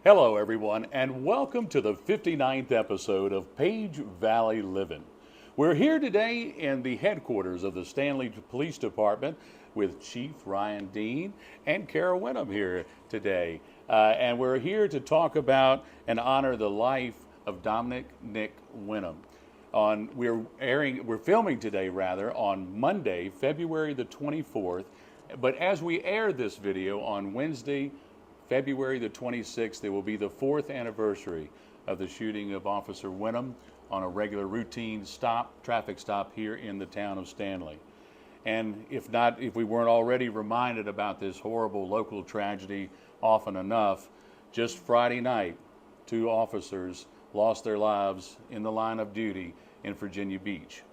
Hello, everyone, and welcome to the 59th episode of Page Valley Livin'. We're here today in the headquarters of the Stanley Police Department with Chief Ryan Dean and Kara Winum here today. And we're here to talk about and honor the life of Dominic Nic Winum. We're filming today on Monday, February the 24th. But as we air this video on Wednesday, February the 26th, it will be the 4th anniversary of the shooting of Officer Winum on a regular routine traffic stop here in the town of Stanley. And if we weren't already reminded about this horrible local tragedy often enough, just Friday night, 2 officers lost their lives in the line of duty in Virginia Beach.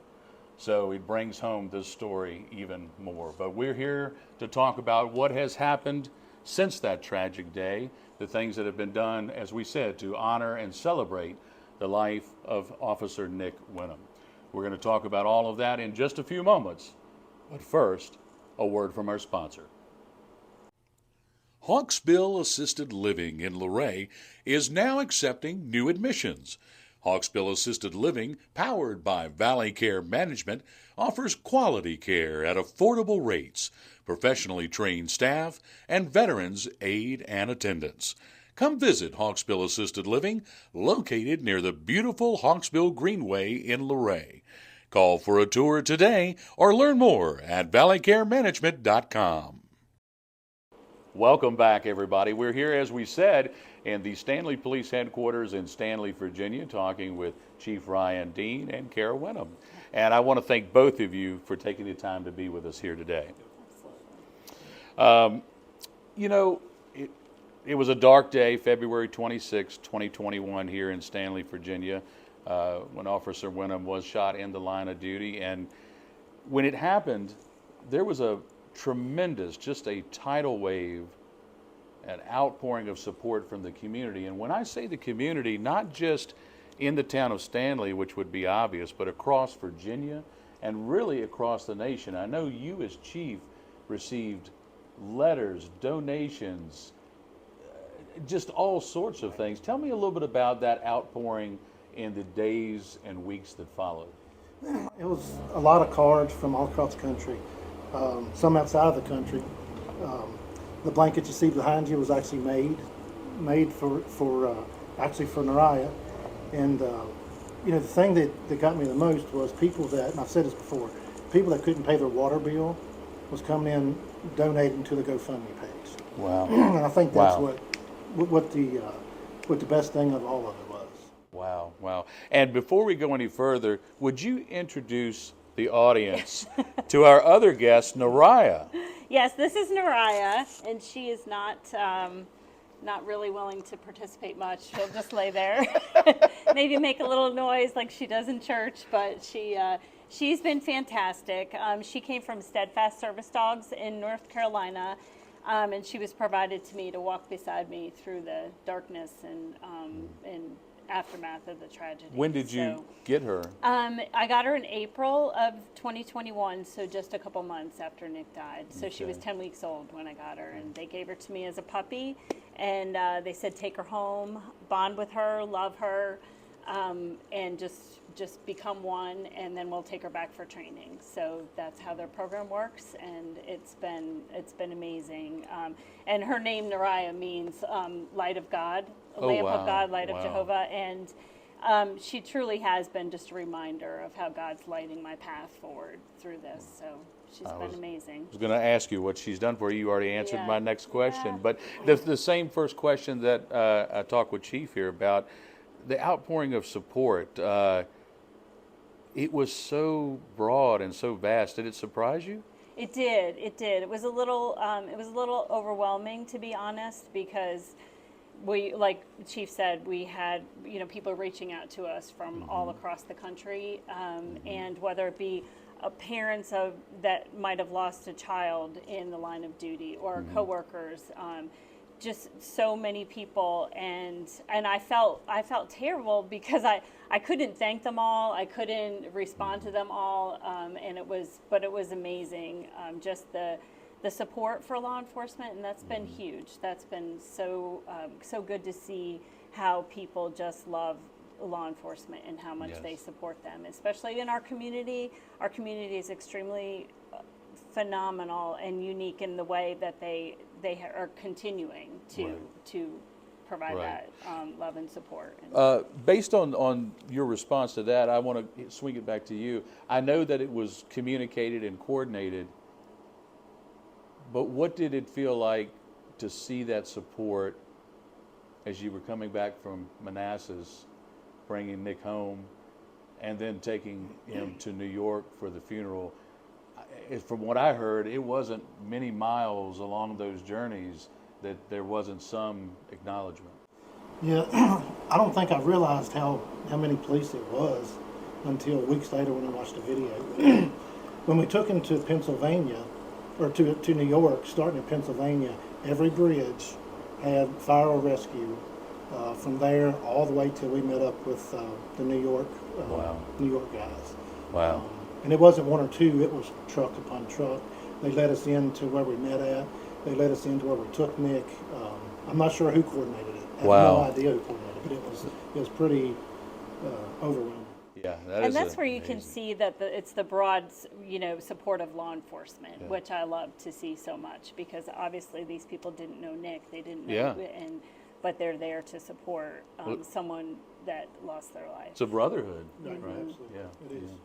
So it brings home this story even more. But we're here to talk about what has happened since that tragic day, the things that have been done, as we said, to honor and celebrate the life of Officer Nic Winum. We're going to talk about all of that in just a few moments. But first, a word from our sponsor. Hawksbill Assisted Living in Luray is now accepting new admissions. Hawksbill Assisted Living, powered by Valley Care Management, offers quality care at affordable rates, professionally trained staff, and veterans aid and attendance. Come visit Hawksbill Assisted Living, located near the beautiful Hawksbill Greenway in Luray. Call for a tour today or learn more at valleycaremanagement.com. Welcome back, everybody. We're here, as we said, in the Stanley Police Headquarters in Stanley, Virginia, talking with Chief Ryan Dean and Kara Winum. And I want to thank both of you for taking the time to be with us here today. It was a dark day, February 26, 2021, here in Stanley, Virginia, when Officer Winum was shot in the line of duty. And when it happened, there was a tremendous, just a tidal wave, an outpouring of support from the community. And when I say the community, not just in the town of Stanley, which would be obvious, but across Virginia and really across the nation. I know you as chief received letters, donations, just all sorts of things. Tell me a little bit about that outpouring in the days and weeks that followed. It was a lot of cards from all across the country, some outside of the country. The blanket you see behind you was actually made for Nariah. And the thing that got me the most was people that, and I've said this before, people that couldn't pay their water bill was coming in donating to the GoFundMe page. Wow. And I think that's what the best thing of all of it was. Wow. And before we go any further, would you introduce the audience to our other guest, Nariah? Yes, this is Nariah, and she is not really willing to participate much. She'll just lay there, maybe make a little noise like she does in church, but she's been fantastic. She came from Steadfast Service Dogs in North Carolina, and she was provided to me to walk beside me through the darkness and aftermath of the tragedy. When did you get her? I got her in April of 2021, so just a couple months after Nick died. So she was 10 weeks old when I got her, and they gave her to me as a puppy, and they said take her home, bond with her, love her, and just become one, and then we'll take her back for training. So that's how their program works, and it's been amazing. And her name Nariah means light of God, lamp of God, light of Jehovah, and she truly has been just a reminder of how God's lighting my path forward through this. So she's been amazing. I was going to ask you what she's done for you. You already answered my next question, but the same first question that I talked with Chief here about, the outpouring of support. It was so broad and so vast. Did it surprise you? It did. It was a little overwhelming, to be honest, because we, like Chief said, we had people reaching out to us from all across the country, and whether it be parents that might have lost a child in the line of duty, or coworkers, just so many people, and I felt terrible because I couldn't thank them all, I couldn't respond to them all, and it was amazing, just the the support for law enforcement, and that's been huge. That's been so good to see how people just love law enforcement and how much they support them, especially in our community. Our community is extremely phenomenal and unique in the way that they are continuing to provide that love and support. Based on your response to that, I want to swing it back to you. I know that it was communicated and coordinated, but what did it feel like to see that support as you were coming back from Manassas, bringing Nick home, and then taking him to New York for the funeral? From what I heard, it wasn't many miles along those journeys that there wasn't some acknowledgement. Yeah, I don't think I realized how many police it was until weeks later when I watched the video. When we took him to Pennsylvania, or to New York, starting in Pennsylvania, every bridge had fire or rescue. From there all the way till we met up with the New York guys. Wow. And it wasn't one or two, it was truck upon truck. They let us into where we met at. They let us into where we took Nick. I'm not sure who coordinated it. I have no idea who coordinated it, but it was pretty overwhelming. Yeah, that's where you can see that it's the broad, support of law enforcement, which I love to see so much, because obviously these people didn't know Nick, they didn't know, but they're there to support someone that lost their life. It's a brotherhood, right? Absolutely. Yeah, It is.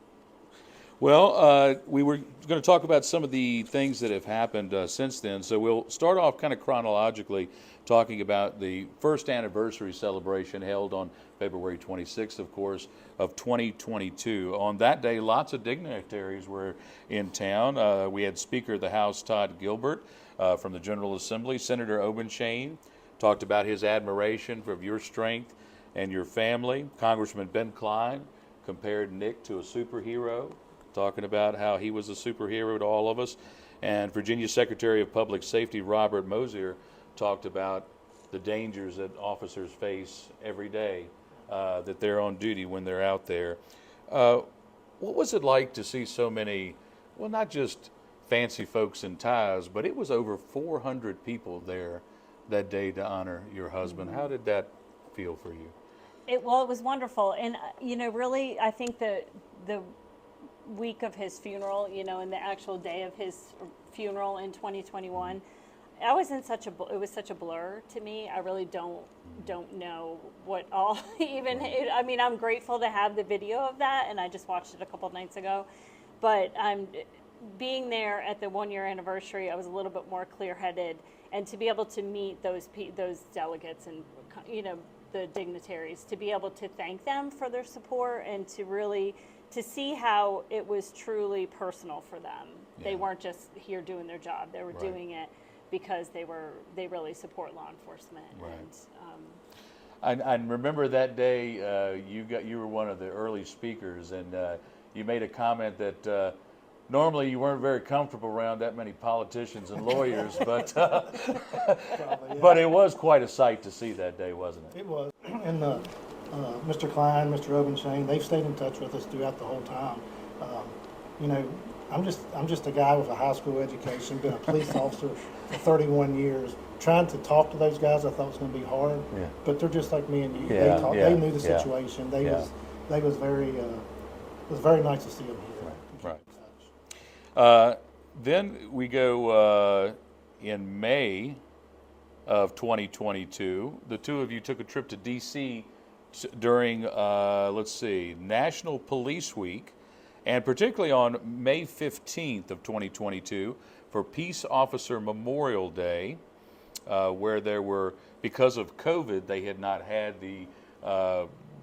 Well, we were going to talk about some of the things that have happened since then. So we'll start off kind of chronologically, talking about the first anniversary celebration held on February 26th, of course, of 2022. On that day, lots of dignitaries were in town. We had Speaker of the House Todd Gilbert from the General Assembly. Senator Obenshain talked about his admiration for your strength and your family. Congressman Ben Cline compared Nick to a superhero, talking about how he was a superhero to all of us. And Virginia Secretary of Public Safety Robert Mosier talked about the dangers that officers face every day, that they're on duty when they're out there. What was it like to see so many, well, not just fancy folks in ties, but it was over 400 people there that day to honor your husband? How did that feel for you? It was wonderful. And, really, I think the week of his funeral, and the actual day of his funeral in 2021, it was such a blur to me. I really don't know what all I'm grateful to have the video of that, and I just watched it a couple of nights ago. But being there at the 1 year anniversary, I was a little bit more clear-headed, and to be able to meet those delegates and the dignitaries, to be able to thank them for their support, and to see how it was truly personal for them. Yeah. They weren't just here doing their job; they were doing it because they really support law enforcement. And I remember that day you were one of the early speakers, and you made a comment that normally you weren't very comfortable around that many politicians and lawyers, but but it was quite a sight to see that day, wasn't it? It was, and Mr. Klein, Mr. Obenshain, they've stayed in touch with us throughout the whole time. I'm just a guy with a high school education, been a police officer for 31 years. Trying to talk to those guys, I thought was going to be hard, but they're just like me and you. They knew the situation. It was very nice to see them here. Right. Then we go in May of 2022. The two of you took a trip to D.C. during, National Police Week, and particularly on May 15th of 2022 for Peace Officer Memorial Day, where there were, because of COVID, they had not had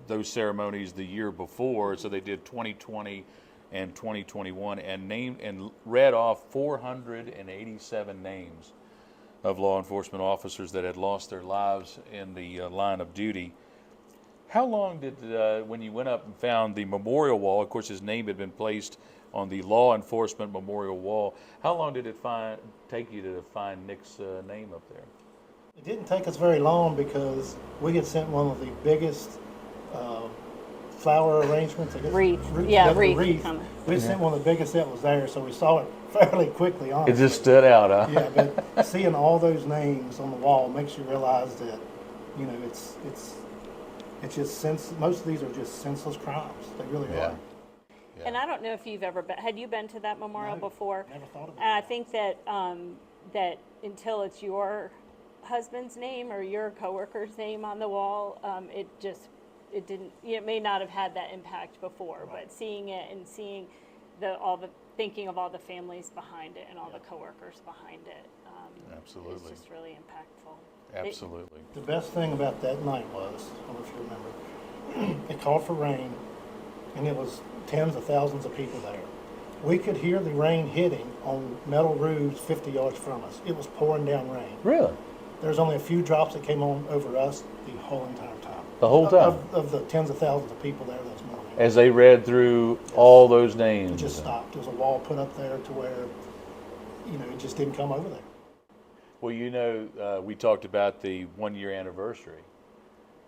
those ceremonies the year before, so they did 2020 and 2021 and read off 487 names of law enforcement officers that had lost their lives in the line of duty. How long did, when you went up and found the memorial wall, of course his name had been placed on the law enforcement memorial wall, how long did it take you to find Nick's name up there? It didn't take us very long because we had sent one of the biggest flower arrangements. Wreath. We sent one of the biggest that was there, so we saw it fairly quickly, honestly. It just stood out, huh? Yeah, but seeing all those names on the wall makes you realize that, you know, it's just most of these are just senseless crimes. They really Yeah. are. And I don't know if you've ever been, had you been to that memorial No, before? never thought of And I it. think that, that until it's your husband's name or your coworker's name on the wall, it didn't, it may not have had that impact before, but seeing it and seeing thinking of all the families behind it and all the coworkers behind it, Absolutely. it's just really impactful. Absolutely. The best thing about that night was, I don't know if you remember, it called for rain, and it was tens of thousands of people there. We could hear the rain hitting on metal roofs 50 yards from us. It was pouring down rain. Really? There was only a few drops that came on over us the whole entire time. The whole time? Of the tens of thousands of people there this morning. As they read through all those names. It just stopped. There was a wall put up there to where, you know, it just didn't come over there. Well, you know, we talked about the 1 year anniversary,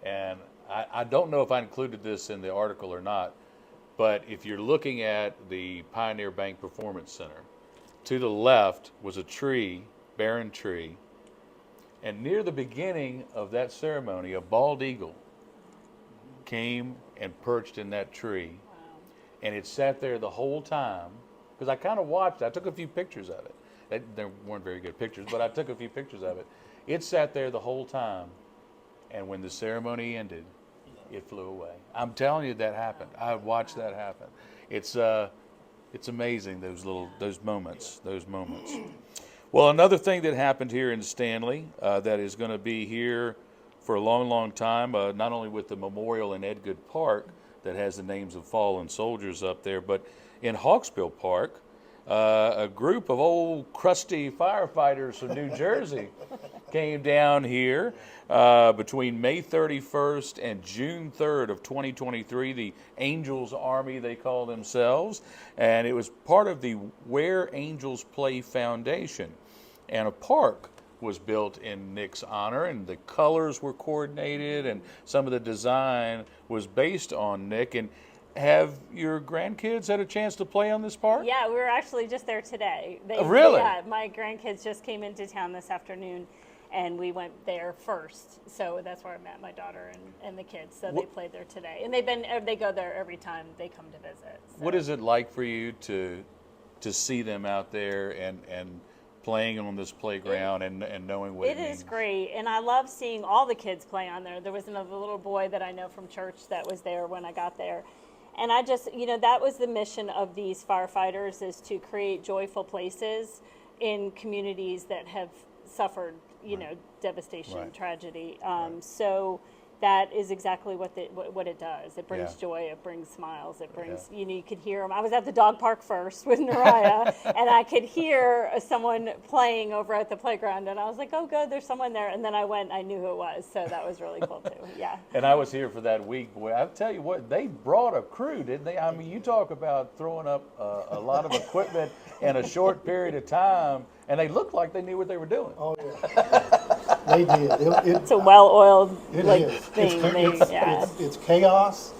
and I don't know if I included this in the article or not, but if you're looking at the Pioneer Bank Performance Center, to the left was a tree, barren tree, and near the beginning of that ceremony, a bald eagle came and perched in that tree, and it sat there the whole time, because I kind of watched it. I took a few pictures of it. There weren't very good pictures, but I took a few pictures of it. It sat there the whole time, and when the ceremony ended, it flew away. I'm telling you, that happened. I watched that happen. It's amazing, those moments. Well, another thing that happened here in Stanley that is going to be here for a long, long time, not only with the memorial in Edgood Park that has the names of fallen soldiers up there, but in Hawksbill Park, a group of old crusty firefighters from New Jersey came down here between May 31st and June 3rd of 2023, the Angels Army, they call themselves, and it was part of the Where Angels Play Foundation. And a park was built in Nic's honor, and the colors were coordinated, and some of the design was based on Nic. And have your grandkids had a chance to play on this park? Yeah, we were actually just there today. Really? Yeah, my grandkids just came into town this afternoon, and we went there first. So that's where I met my daughter and the kids. So they played there today, and they go there every time they come to visit. So. What is it like for you to see them out there and playing on this playground and knowing what it means? It is great, and I love seeing all the kids play on there. There was another little boy that I know from church that was there when I got there. And I just, that was the mission of these firefighters, is to create joyful places in communities that have suffered, devastation, tragedy. So that is exactly what it does. It brings joy, it brings smiles, it brings, you could hear them. I was at the dog park first with Nariah, and I could hear someone playing over at the playground, and I was like, oh, good, there's someone there. And then I went, I knew who it was, so that was really cool, too, yeah. And I was here for that week, boy. I'll tell you what, they brought a crew, didn't they? I mean, you talk about throwing up a lot of equipment in a short period of time, and they looked like they knew what they were doing. Oh, yeah. They did. It's a well-oiled thing. It's chaos,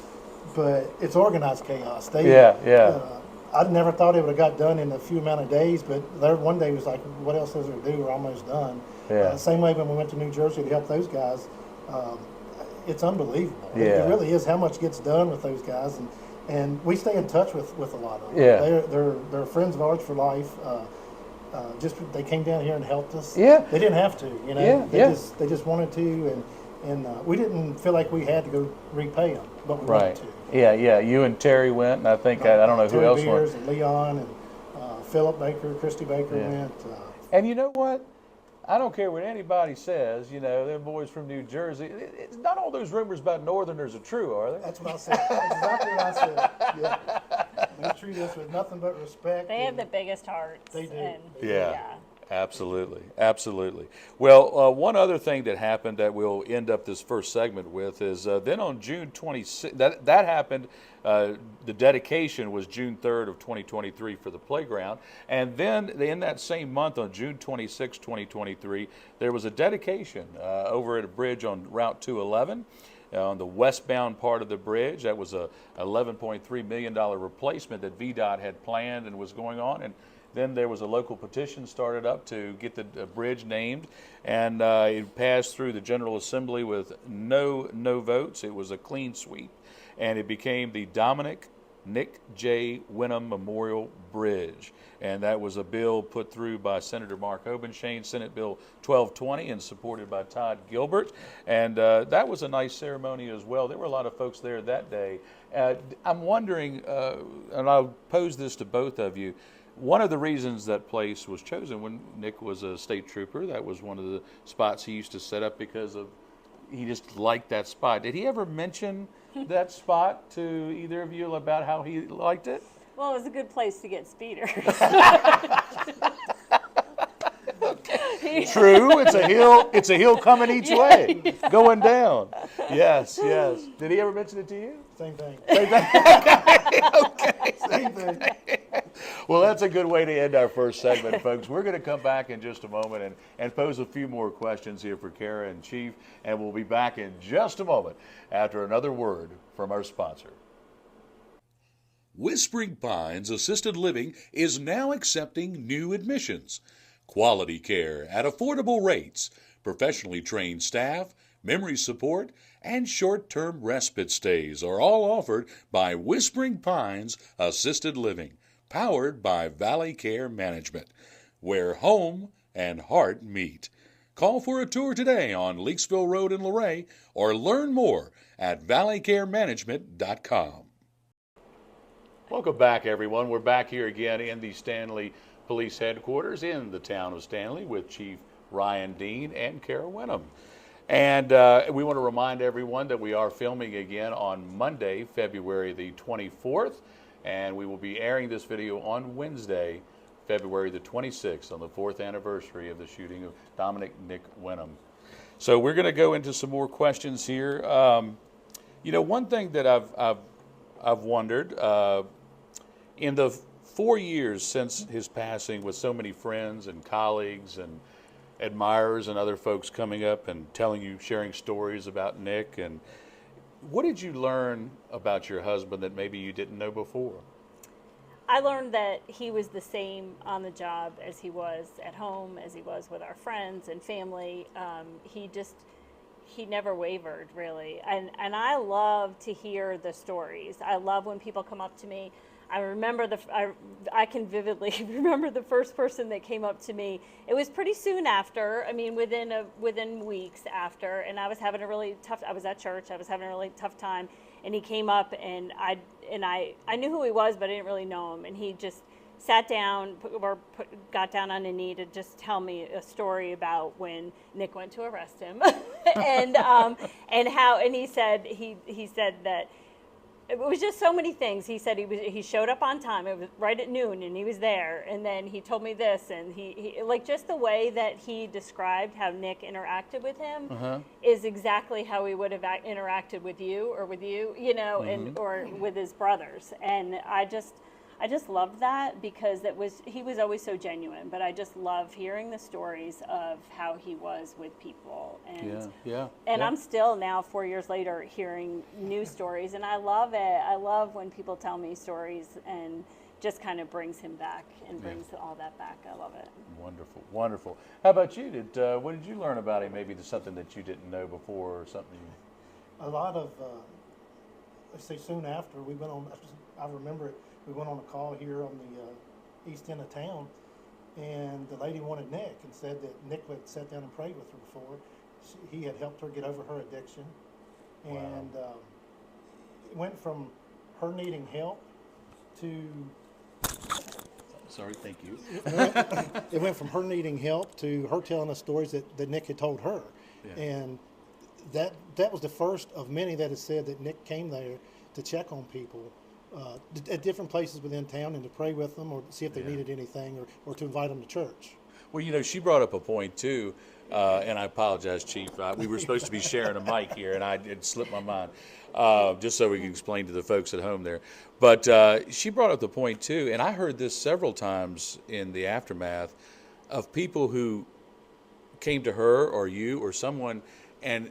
but it's organized chaos. I never thought it would have got done in a few amount of days, but one day was like, what else is there to do? We're almost done. Same way when we went to New Jersey to help those guys, it's unbelievable. It really is how much gets done with those guys, and we stay in touch with a lot of them. They're friends of ours for life. They came down here and helped us. They didn't have to, They just wanted to, and we didn't feel like we had to go repay them, but we wanted to. Yeah. You and Terry went, and I think I don't know who else went. And Leon and Philip Baker, Christy Baker went. And you know what? I don't care what anybody says. They're boys from New Jersey. It's not all those rumors about Northerners are true, are they? That's what I said. That's exactly what I said. Yeah. They treat us with nothing but respect. They have the biggest hearts. They do. Yeah. Absolutely. Well, one other thing that happened that we'll end up this first segment with is then on June 26th, that happened, the dedication was June 3rd of 2023 for the playground. And then in that same month, on June 26, 2023, there was a dedication over at a bridge on Route 211. On the westbound part of the bridge. That was a $11.3 million replacement that VDOT had planned and was going on. And Then there was a local petition started up to get the bridge named, and it passed through the General Assembly with no votes. It was a clean sweep, and it became the Dominic Nic Winum Memorial Bridge. And that was a bill put through by Senator Mark Obenshain, Senate Bill 1220, and supported by Todd Gilbert. And that was a nice ceremony as well. There were a lot of folks there that day. I'm wondering, and I'll pose this to both of you, one of the reasons that place was chosen when Nick was a state trooper, that was one of the spots he used to set up because of he just liked that spot. Did he ever mention that spot to either of you about how he liked it? Well, it was a good place to get speeders. True. It's a hill coming each way, going down. Yes. Did he ever mention it to you? Same thing. Okay. Same thing. Well, that's a good way to end our first segment, folks. We're going to come back in just a moment and pose a few more questions here for Kara and Chief, and we'll be back in just a moment after another word from our sponsor. Whispering Pines Assisted Living is now accepting new admissions. Quality care at affordable rates, professionally trained staff, memory support, and short-term respite stays are all offered by Whispering Pines Assisted Living, powered by Valley Care Management, where home and heart meet. Call for a tour today on Leakesville Road in Luray or learn more at valleycaremanagement.com. Welcome back, everyone. We're back here again in the Stanley Police Headquarters in the town of Stanley with Chief Ryan Dean and Kara Winum. And we want to remind everyone that we are filming again on Monday, February the 24th, and we will be airing this video on Wednesday, February the 26th, on the 4th anniversary of the shooting of Dominic Nic Winum. So we're going to go into some more questions here. One thing that I've wondered, in the 4 years since his passing, with so many friends and colleagues and admirers and other folks coming up and telling you, sharing stories about Nick, and what did you learn about your husband that maybe you didn't know before? I learned that he was the same on the job as he was at home, as he was with our friends and family. He never wavered, really. And I love to hear the stories. I love when people come up to me. I remember I can vividly remember the first person that came up to me. It was pretty soon after. I mean, within weeks after, and I was having a really tough. I was at church. I was having a really tough time, and he came up, and I knew who he was, but I didn't really know him. And he just sat down got down on a knee to just tell me a story about when Nick went to arrest him, and he said that. It was just so many things. He said he showed up on time. It was right at noon, and he was there. And then he told me this, and he like just the way that he described how Nick interacted with him is exactly how he would have interacted with you, and or with his brothers. And I just loved that because he was always so genuine. But I just love hearing the stories of how he was with people. And I'm still now 4 years later hearing new stories, and I love it. I love when people tell me stories and just kind of brings him back and brings all that back. I love it. Wonderful. How about you? What did you learn about him? Maybe there's something that you didn't know before, or something. A lot of, let's say, soon after we went on. I remember it. We went on a call here on the east end of town, and the lady wanted Nick and said that Nick had sat down and prayed with her before. He had helped her get over her addiction, and it went from her needing help to. Sorry, thank you. It went from her needing help to her telling us stories that Nick had told her, and that was the first of many that had said that Nick came there to check on people. At different places within town and to pray with them or see if they needed anything or to invite them to church. Well, she brought up a point too, and I apologize, Chief. We were supposed to be sharing a mic here, and it slipped my mind, just so we can explain to the folks at home there. But she brought up the point too, and I heard this several times in the aftermath of people who came to her or you or someone and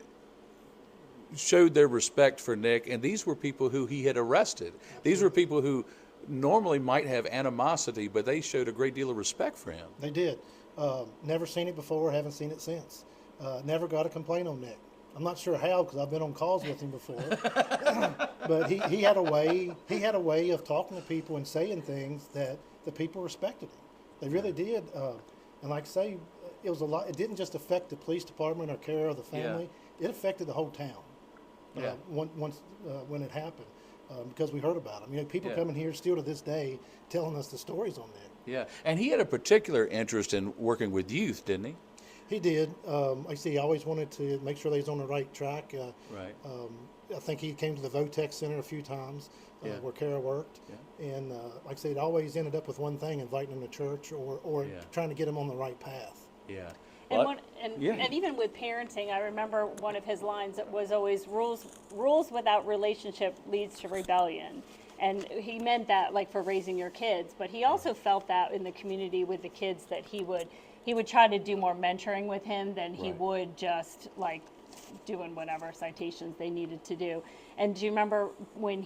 showed their respect for Nick, and these were people who he had arrested. These were people who normally might have animosity, but they showed a great deal of respect for him. They did. Never seen it before, haven't seen it since. Never got a complaint on Nick. I'm not sure how, because I've been on calls with him before. But he had a way of talking to people and saying things that the people respected him. They really did. And like I say, it was a lot. It didn't just affect the police department or care of the family. It affected the whole town. Once when it happened, because we heard about him. You know, people coming here still to this day telling us the stories on that. Yeah, and he had a particular interest in working with youth, didn't he? He did. Like I say, he always wanted to make sure they was on the right track. Right. I think he came to the Votex Center a few times where Kara worked. Yeah. And like I say, it always ended up with one thing, inviting him to church or trying to get him on the right path. Yeah. And even with parenting, I remember one of his lines that was always rules without relationship leads to rebellion. And he meant that like for raising your kids, but he also felt that in the community with the kids that he would try to do more mentoring with him than he would just like doing whatever citations they needed to do. And do you remember when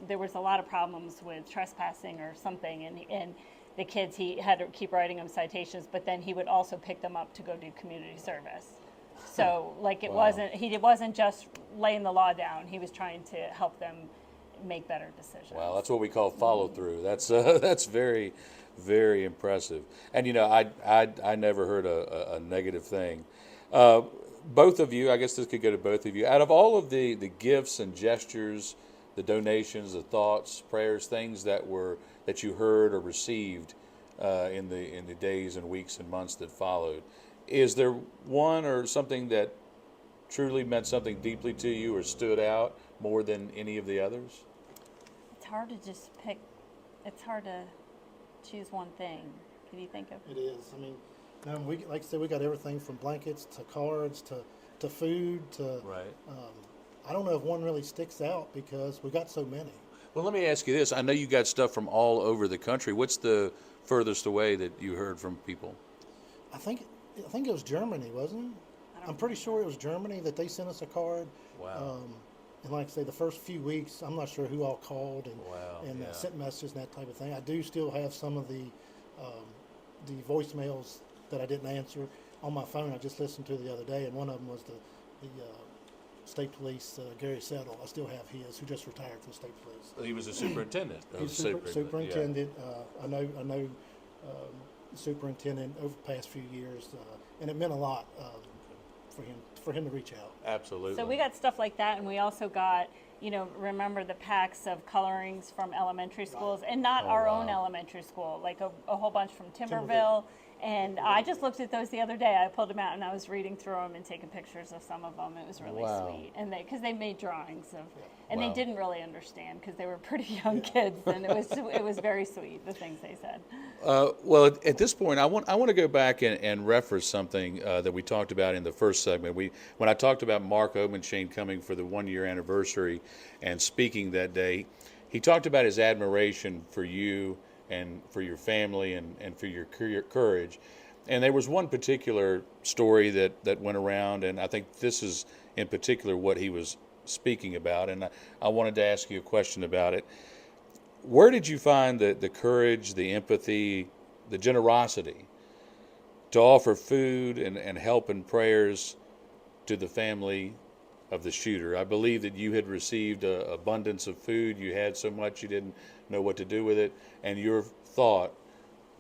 there was a lot of problems with trespassing or something, and the kids, he had to keep writing them citations, but then he would also pick them up to go do community service. So like he wasn't just laying the law down, he was trying to help them make better decisions. Wow, that's what we call follow through. That's very, very impressive. And you know, I never heard a negative thing. Both of you, I guess this could go to both of you. Out of all of the gifts and gestures, the donations, the thoughts, prayers, things that you heard or received in the days and weeks and months that followed, is there one or something that truly meant something deeply to you or stood out more than any of the others? It's hard to just pick. It's hard to choose one thing. Can you think of? It is. I mean, like I said, we got everything from blankets to cards to food to. Right. I don't know if one really sticks out because we got so many. Well, let me ask you this. I know you got stuff from all over the country. What's the furthest away that you heard from people? I think it was Germany, wasn't it? I'm pretty sure it was Germany that they sent us a card. Wow. And like I say, the first few weeks, I'm not sure who all called and sent messages and that type of thing. I do still have some of the voicemails that I didn't answer on my phone. I just listened to the other day, and one of them was the State Police, Gary Settle. I still have his, who just retired from State Police. He was a superintendent. He's superintendent. I know the superintendent over the past few years, and it meant a lot for him to reach out. Absolutely. So we got stuff like that, and we also got, remember the packs of colorings from elementary schools, and not our own elementary school, like a whole bunch from Timberville. And I just looked at those the other day. I pulled them out and I was reading through them and taking pictures of some of them. It was really sweet, and because they made drawings of, and they didn't really understand because they were pretty young kids, and it was very sweet, the things they said. Well, at this point, I want to go back and reference something that we talked about in the first segment. When I talked about Mark Omenshane coming for the 1-year anniversary and speaking that day, he talked about his admiration for you and for your family and for your courage. And there was one particular story that went around, and I think this is in particular what he was speaking about, and I wanted to ask you a question about it. Where did you find the courage, the empathy, the generosity to offer food and help and prayers to the family of the shooter? I believe that you had received an abundance of food. You had so much you didn't know what to do with it, and your thought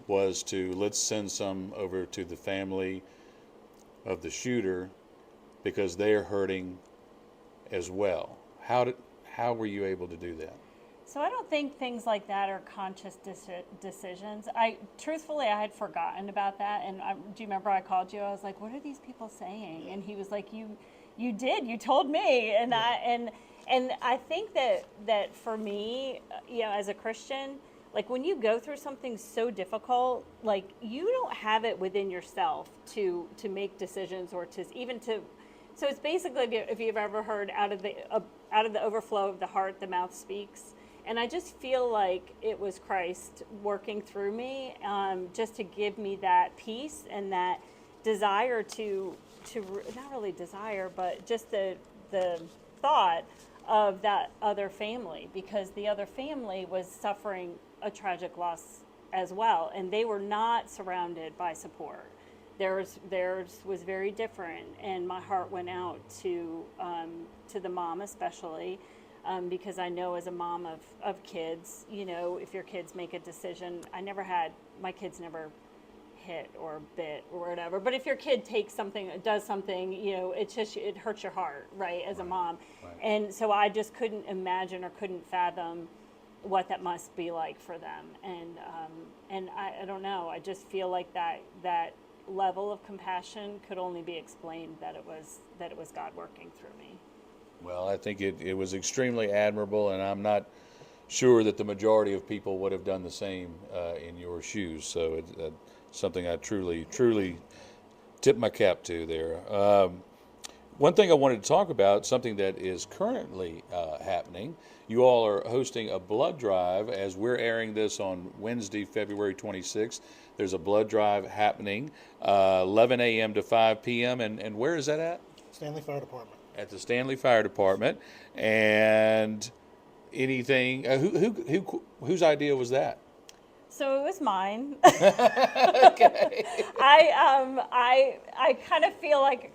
was let's send some over to the family of the shooter because they're hurting as well. How were you able to do that? So I don't think things like that are conscious decisions. Truthfully, I had forgotten about that. And do you remember I called you? I was like, "What are these people saying?" And he was like, "You did. You told me." And I think that for me, as a Christian, like when you go through something so difficult, like you don't have it within yourself to make decisions or to. So it's basically, if you've ever heard, out of the overflow of the heart, the mouth speaks. And I just feel like it was Christ working through me, just to give me that peace and that desire to not really desire, but just the thought of that other family, because the other family was suffering a tragic loss as well, and they were not surrounded by support. Theirs was very different, and my heart went out to the mom especially, because I know as a mom of kids, you know, if your kids make a decision, my kids never hit or bit or whatever, but if your kid takes something, does something, you know, it hurts your heart, right, as a mom. Right. And so I just couldn't imagine or couldn't fathom what that must be like for them. And I don't know, I just feel like that level of compassion could only be explained that it was God working through me. Well, I think it was extremely admirable, and I'm not sure that the majority of people would have done the same in your shoes. So it's something I truly tip my cap to there. One thing I wanted to talk about, something that is currently happening. You all are hosting a blood drive as we're airing this on Wednesday, February 26th. There's a blood drive happening 11 a.m. to 5 p.m. And where is that at? Stanley Fire Department. At the Stanley Fire Department. And anything, whose idea was that? So it was mine. Okay. I kind of feel like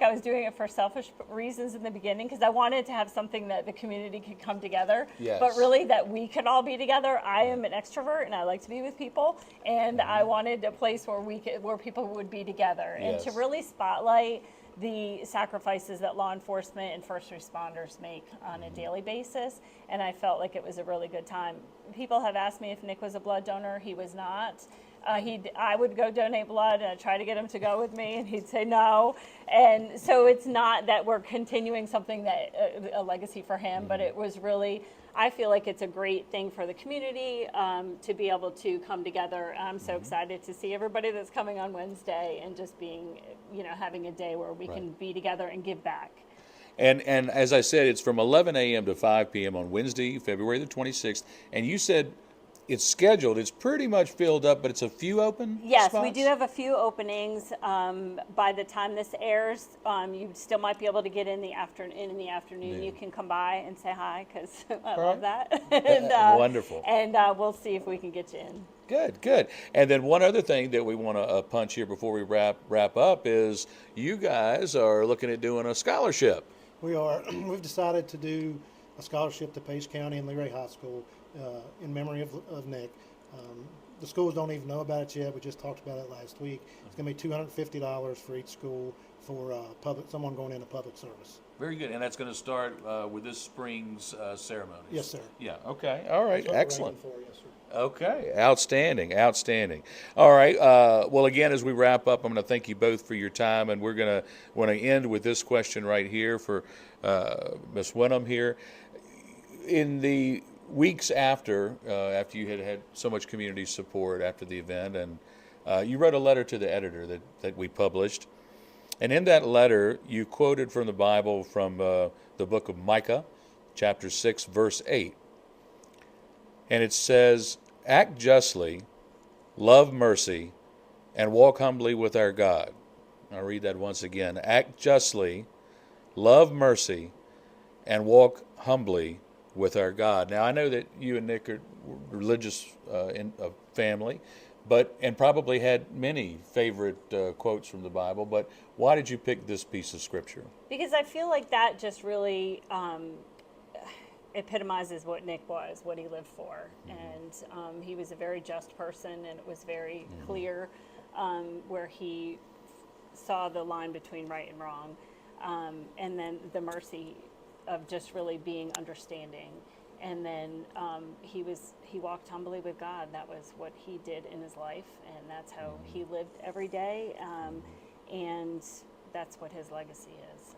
I was doing it for selfish reasons in the beginning, because I wanted to have something that the community could come together, Yes. but really that we could all be together. I am an extrovert and I like to be with people, and I wanted a place where people would be together, and to Yes. really spotlight the sacrifices that law enforcement and first responders make on a daily basis. And I felt like it was a really good time. People have asked me if Nick was a blood donor. He was not. I would go donate blood, and I'd try to get him to go with me, and he'd say no. And so it's not that we're continuing something that a legacy for him, but it was really, I feel like it's a great thing for the community to be able to come together. I'm so excited to see everybody that's coming on Wednesday, and just being, having a day where we can be together and give back. And as I said, it's from 11 a.m. to 5 p.m. on Wednesday, February the 26th. And you said it's scheduled. It's pretty much filled up, but it's a few open Yes, spots? we do have a few openings. By the time this airs, you still might be able to get in the afternoon. Yeah. You can come by and say hi, because I Right. love that. And, Wonderful. And we'll see if we can get you in. Good. And then one other thing that we want to punch here before we wrap up is you guys are looking at doing a scholarship. We are. We've decided to do a scholarship to Page County and Lee Ray High School in memory of Nick. The schools don't even know about it yet. We just talked about it last week. It's going to be $250 for each school for someone going into public service. Very good. And that's going to start with this spring's ceremony. Yes, sir. Yeah. Okay. All right. That's what we're Excellent. aiming for, yes, sir. Okay, outstanding. All right. Well, again, as we wrap up, I'm going to thank you both for your time, and we're going to want to end with this question right here for Ms. Winum here. In the weeks after you had so much community support after the event, and you wrote a letter to the editor that we published, and in that letter you quoted from the Bible from the book of Micah, chapter 6, verse 8. And it says, "Act justly, love mercy, and walk humbly with our God." I'll read that once again. Act justly, love mercy, and walk humbly with our God. Now, I know that you and Nick are religious family, and probably had many favorite quotes from the Bible, but why did you pick this piece of scripture? Because I feel like that just really epitomizes what Nick was, what he lived for. And he was a very just person, and it was very clear where he saw the line between right and wrong. And then the mercy of just really being understanding. And then he walked humbly with God. That was what he did in his life, and that's how he lived every day. And that's what his legacy is.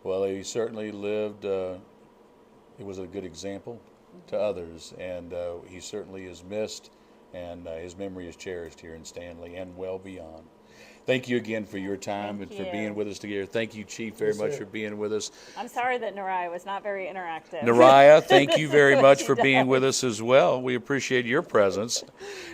Well, he certainly lived, it was a good example to others, and he certainly is missed and his memory is cherished here in Stanley and well beyond. Thank you again for your time Thank and for you. being with us together. Thank you, Chief, very Yes, much sir. for being with us. I'm sorry that Naraya was not very interactive. Naraya, thank you very What much she for being with does. us as well. We appreciate your presence,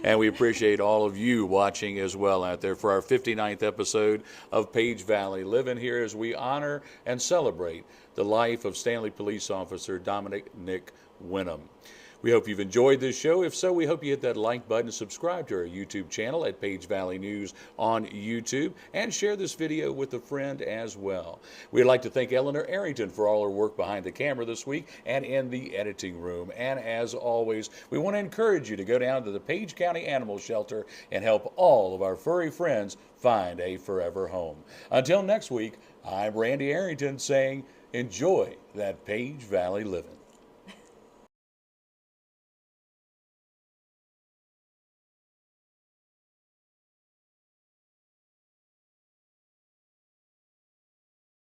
and we appreciate all of you watching as well out there for our 59th episode of Page Valley Livin' here as we honor and celebrate the life of Stanley Police Officer Dominic Nic Winum. We hope you've enjoyed this show. If so, we hope you hit that like button and subscribe to our YouTube channel at Page Valley News on YouTube, and share this video with a friend as well. We'd like to thank Eleanor Arrington for all her work behind the camera this week and in the editing room. And as always, we want to encourage you to go down to the Page County Animal Shelter and help all of our furry friends find a forever home. Until next week, I'm Randy Arrington saying, enjoy that Page Valley living.